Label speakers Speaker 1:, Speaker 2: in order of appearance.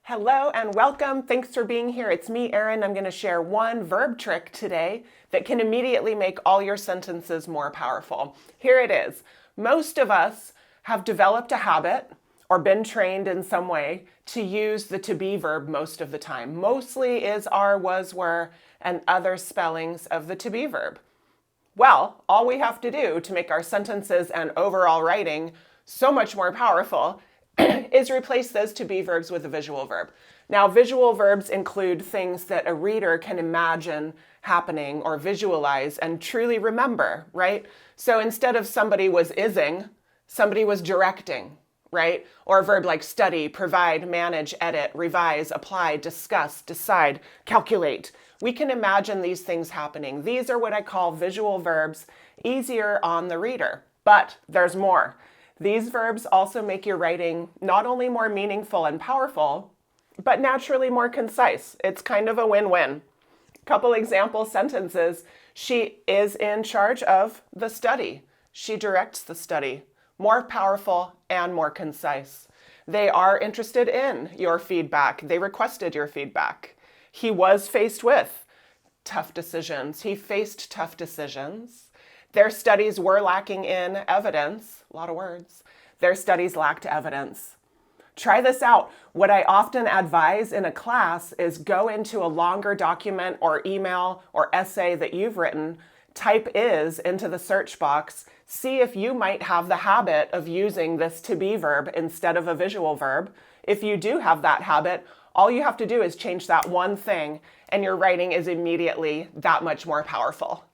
Speaker 1: Hello and welcome. Thanks for being here. It's me, Erin. I'm going to share one verb trick today that can immediately make all your sentences more powerful. Here it is. Most of us have developed a habit or been trained in some way to use the to be verb most of the time. Mostly is are, was, were, and other spellings of the to be verb. Well, all we have to do to make our sentences and overall writing so much more powerful is replace those to be verbs with a visual verb. Now, visual verbs include things that a reader can imagine happening or visualize and truly remember, right? So instead of somebody was ising, somebody was directing, right? Or a verb like study, provide, manage, edit, revise, apply, discuss, decide, calculate. We can imagine these things happening. These are what I call visual verbs, easier on the reader. But there's more. These verbs also make your writing not only more meaningful and powerful, but naturally more concise. It's kind of a win-win. Couple example sentences. She is in charge of the study. She directs the study. More powerful and more concise. They are interested in your feedback. They requested your feedback. He was faced with tough decisions. He faced tough decisions. Their studies were lacking in evidence. A lot of words. Their studies lacked evidence. Try this out. What I often advise in a class is go into a longer document or email or essay that you've written, type is into the search box, see if you might have the habit of using this to be verb instead of a visual verb. If you do have that habit, all you have to do is change that one thing and your writing is immediately that much more powerful.